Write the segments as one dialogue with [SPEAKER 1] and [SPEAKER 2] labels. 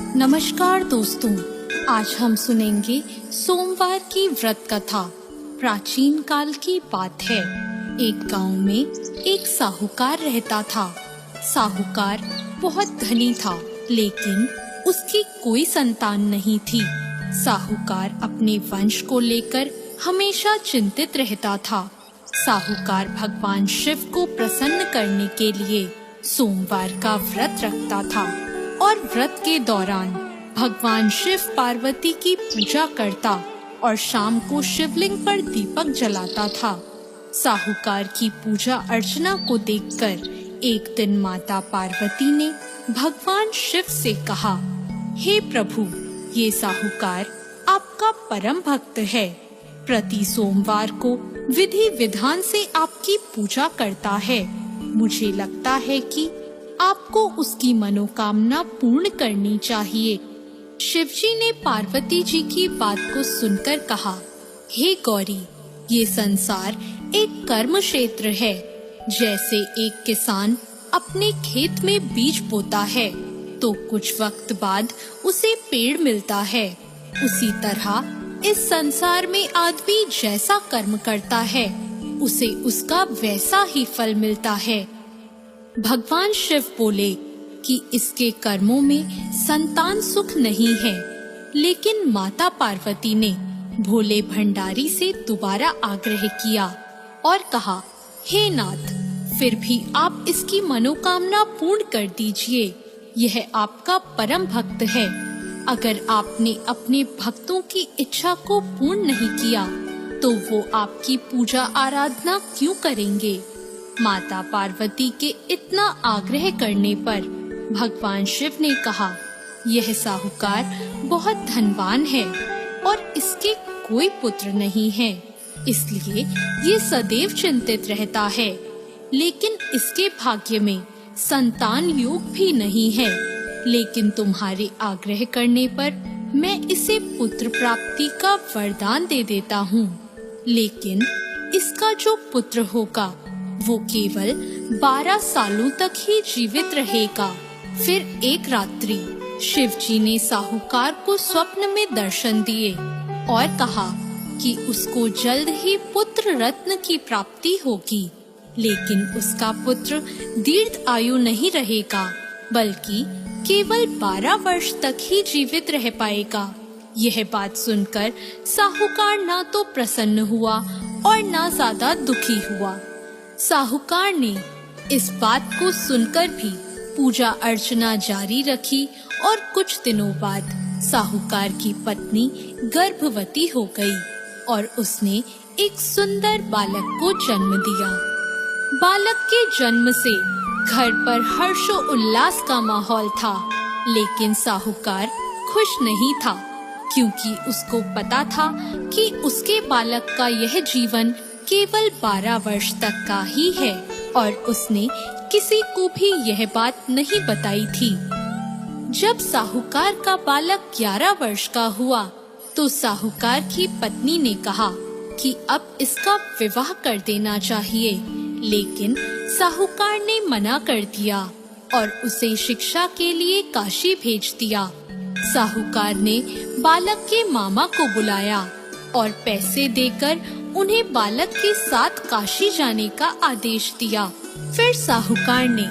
[SPEAKER 1] नमस्कार दोस्तों, आज हम सुनेंगे सोमवार की व्रत कथा। प्राचीन काल की बात है। एक गांव में एक साहूकार रहता था। साहूकार बहुत धनी था, लेकिन उसकी कोई संतान नहीं थी। साहूकार अपने वंश को लेकर हमेशा चिंतित रहता था। साहूकार भगवान शिव को प्रसन्न करने के लिए सोमवार का व्रत रखता था और व्रत के दौरान भगवान शिव पार्वती की पूजा करता और शाम को शिवलिंग पर दीपक जलाता था। साहूकार की पूजा अर्चना को देखकर एक दिन माता पार्वती ने भगवान शिव से कहा, हे प्रभु, ये साहूकार आपका परम भक्त है। प्रति सोमवार को विधि विधान से आपकी पूजा करता है। मुझे लगता है कि आपको उसकी मनोकामना पूर्ण करनी चाहिए। शिवजी ने पार्वती जी की बात को सुनकर कहा, हे गौरी, ये संसार एक कर्म क्षेत्र है। जैसे एक किसान अपने खेत में बीज बोता है तो कुछ वक्त बाद उसे पेड़ मिलता है, उसी तरह इस संसार में आदमी जैसा कर्म करता है उसे उसका वैसा ही फल मिलता है। भगवान शिव बोले कि इसके कर्मों में संतान सुख नहीं है, लेकिन माता पार्वती ने भोले भंडारी से दोबारा आग्रह किया और कहा, हे नाथ, फिर भी आप इसकी मनोकामना पूर्ण कर दीजिए। यह आपका परम भक्त है। अगर आपने अपने भक्तों की इच्छा को पूर्ण नहीं किया तो वो आपकी पूजा आराधना क्यों करेंगे? माता पार्वती के इतना आग्रह करने पर भगवान शिव ने कहा, यह साहूकार बहुत धनवान है और इसके कोई पुत्र नहीं है, इसलिए ये सदैव चिंतित रहता है। लेकिन इसके भाग्य में संतान योग भी नहीं है। लेकिन तुम्हारे आग्रह करने पर मैं इसे पुत्र प्राप्ति का वरदान दे देता हूँ। लेकिन इसका जो पुत्र होगा वो केवल 12 सालों तक ही जीवित रहेगा। फिर एक रात्रि शिवजी ने साहूकार को स्वप्न में दर्शन दिए और कहा कि उसको जल्द ही पुत्र रत्न की प्राप्ति होगी, लेकिन उसका पुत्र दीर्घ आयु नहीं रहेगा, बल्कि केवल 12 वर्ष तक ही जीवित रह पाएगा। यह बात सुनकर साहूकार ना तो प्रसन्न हुआ और ना ज्यादा दुखी हुआ। साहूकार ने इस बात को सुनकर भी पूजा अर्चना जारी रखी और कुछ दिनों बाद साहूकार की पत्नी गर्भवती हो गई और उसने एक सुंदर बालक को जन्म दिया। बालक के जन्म से घर पर हर्षो उल्लास का माहौल था, लेकिन साहूकार खुश नहीं था, क्योंकि उसको पता था कि उसके बालक का यह जीवन केवल 12 वर्ष तक का ही है और उसने किसी को भी यह बात नहीं बताई थी। जब साहूकार का बालक 11 वर्ष का हुआ तो साहूकार की पत्नी ने कहा कि अब इसका विवाह कर देना चाहिए, लेकिन साहूकार ने मना कर दिया और उसे शिक्षा के लिए काशी भेज दिया। साहूकार ने बालक के मामा को बुलाया और पैसे देकर उन्हें बालक के साथ काशी जाने का आदेश दिया। फिर साहूकार ने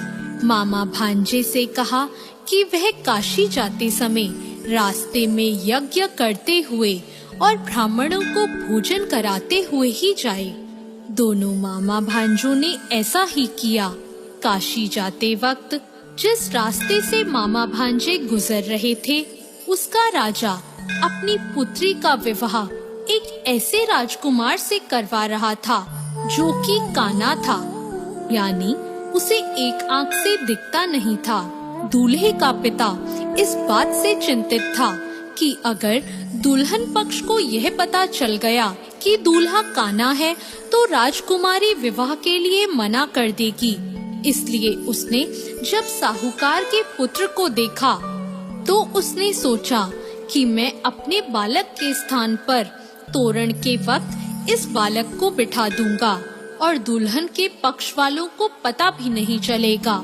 [SPEAKER 1] मामा भांजे से कहा कि वह काशी जाते समय रास्ते में यज्ञ करते हुए और ब्राह्मणों को भोजन कराते हुए ही जाए। दोनों मामा भांजों ने ऐसा ही किया। काशी जाते वक्त जिस रास्ते से मामा भांजे गुजर रहे थे, उसका राजा अपनी पुत्री का विवाह एक ऐसे राजकुमार से करवा रहा था जो कि काना था, यानी उसे एक आंख से दिखता नहीं था। दूल्हे का पिता इस बात से चिंतित था कि अगर दुल्हन पक्ष को यह पता चल गया कि दूल्हा काना है तो राजकुमारी विवाह के लिए मना कर देगी। इसलिए उसने जब साहूकार के पुत्र को देखा तो उसने सोचा कि मैं अपने बालक के स्थान पर तोरण के वक्त इस बालक को बिठा दूंगा और दुल्हन के पक्ष वालों को पता भी नहीं चलेगा।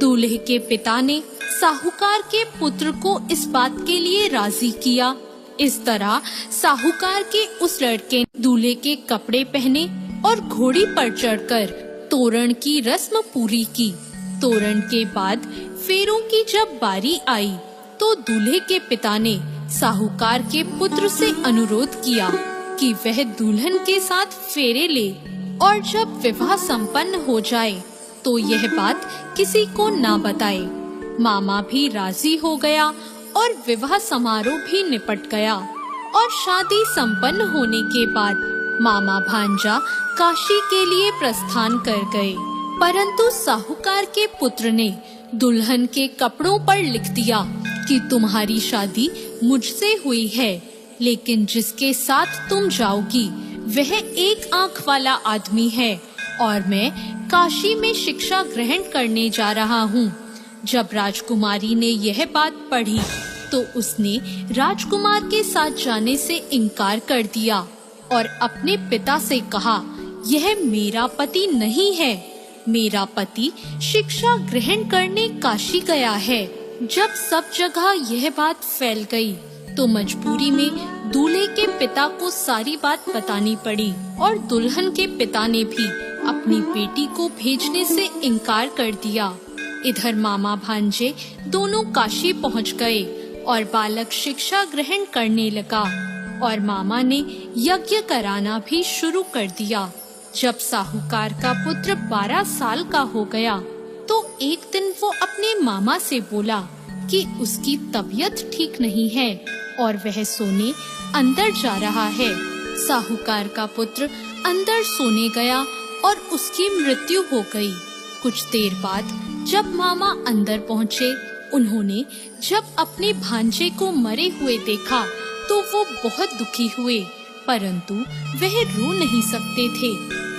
[SPEAKER 1] दूल्हे के पिता ने साहूकार के पुत्र को इस बात के लिए राजी किया। इस तरह साहूकार के उस लड़के ने दूल्हे के कपड़े पहने और घोड़ी पर चढ़कर तोरण की रस्म पूरी की। तोरण के बाद फेरों की जब बारी आई तो दूल्हे के पिता ने साहूकार के पुत्र से अनुरोध किया कि वह दुल्हन के साथ फेरे ले और जब विवाह संपन्न हो जाए तो यह बात किसी को ना बताए। मामा भी राजी हो गया और विवाह समारोह भी निपट गया और शादी संपन्न होने के बाद मामा भांजा काशी के लिए प्रस्थान कर गए। परंतु साहूकार के पुत्र ने दुल्हन के कपड़ों पर लिख दिया कि तुम्हारी शादी मुझसे हुई है, लेकिन जिसके साथ तुम जाओगी वह एक आंख वाला आदमी है और मैं काशी में शिक्षा ग्रहण करने जा रहा हूँ। जब राजकुमारी ने यह बात पढ़ी तो उसने राजकुमार के साथ जाने से इनकार कर दिया और अपने पिता से कहा, यह मेरा पति नहीं है, मेरा पति शिक्षा ग्रहण करने काशी गया है। जब सब जगह यह बात फैल गई तो मजबूरी में दूल्हे के पिता को सारी बात बतानी पड़ी और दुल्हन के पिता ने भी अपनी बेटी को भेजने से इनकार कर दिया। इधर मामा भांजे दोनों काशी पहुंच गए और बालक शिक्षा ग्रहण करने लगा और मामा ने यज्ञ कराना भी शुरू कर दिया। जब साहूकार का पुत्र 12 साल का हो गया तो एक दिन वो अपने मामा से बोला कि उसकी तबीयत ठीक नहीं है और वह सोने अंदर जा रहा है। साहूकार का पुत्र अंदर सोने गया और उसकी मृत्यु हो गई। कुछ देर बाद जब मामा अंदर पहुँचे, उन्होंने जब अपने भांजे को मरे हुए देखा तो वो बहुत दुखी हुए, परंतु वह रो नहीं सकते थे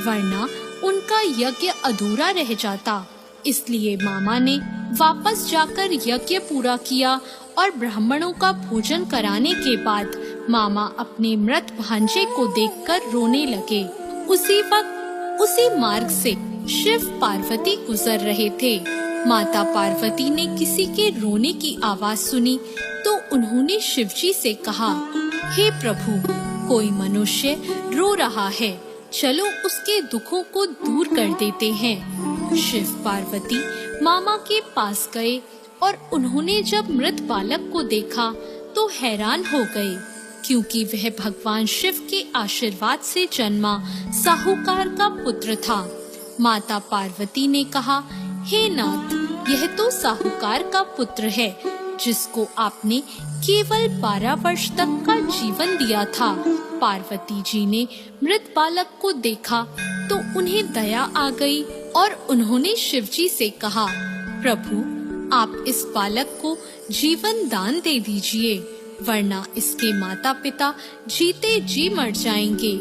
[SPEAKER 1] वरना उनका यज्ञ अधूरा रह जाता। इसलिए मामा ने वापस जाकर यज्ञ पूरा किया और ब्राह्मणों का भोजन कराने के बाद मामा अपने मृत भांजे को देखकर रोने लगे। उसी वक्त उसी मार्ग से शिव पार्वती गुजर रहे थे। माता पार्वती ने किसी के रोने की आवाज सुनी तो उन्होंने शिवजी से कहा, हे प्रभु, कोई मनुष्य रो रहा है, चलो उसके दुखों को दूर कर देते हैं। शिव पार्वती मामा के पास गए और उन्होंने जब मृत बालक को देखा तो हैरान हो गए, क्योंकि वह भगवान शिव के आशीर्वाद से जन्मा साहूकार का पुत्र था। माता पार्वती ने कहा, हे नाथ, यह तो साहूकार का पुत्र है जिसको आपने केवल 12 वर्ष तक का जीवन दिया था। पार्वती जी ने मृत बालक को देखा तो उन्हें दया आ गई और उन्होंने शिवजी से कहा, प्रभु, आप इस बालक को जीवन दान दे दीजिए, वरना इसके माता पिता जीते जी मर जाएंगे।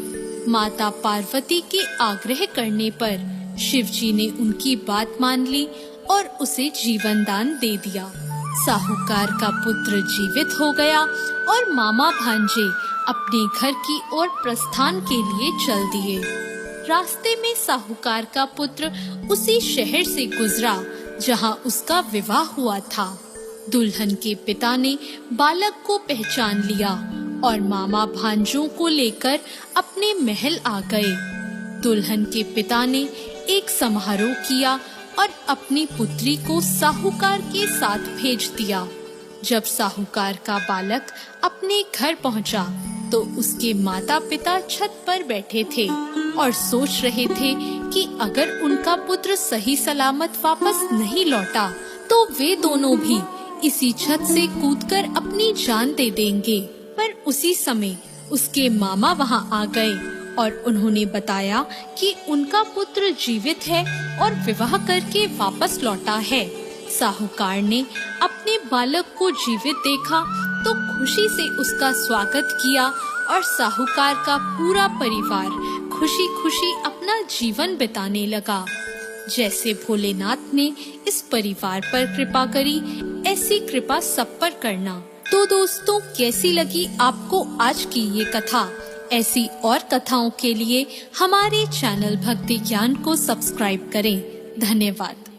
[SPEAKER 1] माता पार्वती के आग्रह करने पर शिवजी ने उनकी बात मान ली और उसे जीवन दान दे दिया। साहूकार का पुत्र जीवित हो गया और मामा भांजे अपने घर की ओर प्रस्थान के लिए चल दिए। रास्ते में साहूकार का पुत्र उसी शहर से गुजरा जहां उसका विवाह हुआ था। दुल्हन के पिता ने बालक को पहचान लिया और मामा भांजों को लेकर अपने महल आ गए। दुल्हन के पिता ने एक समारोह किया और अपनी पुत्री को साहूकार के साथ भेज दिया। जब साहूकार का बालक अपने घर पहुंचा तो उसके माता पिता छत पर बैठे थे और सोच रहे थे कि अगर उनका पुत्र सही सलामत वापस नहीं लौटा तो वे दोनों भी इसी छत से कूदकर अपनी जान दे देंगे। पर उसी समय उसके मामा वहां आ गए और उन्होंने बताया कि उनका पुत्र जीवित है और विवाह करके वापस लौटा है। साहूकार ने अपने बालक को जीवित देखा तो खुशी से उसका स्वागत किया और साहूकार का पूरा परिवार खुशी खुशी अपना जीवन बिताने लगा। जैसे भोलेनाथ ने इस परिवार पर कृपा करी, ऐसी कृपा सब पर करना। तो दोस्तों, कैसी लगी आपको आज की ये कथा? ऐसी और कथाओं के लिए हमारे चैनल भक्ति ज्ञान को सब्सक्राइब करें। धन्यवाद।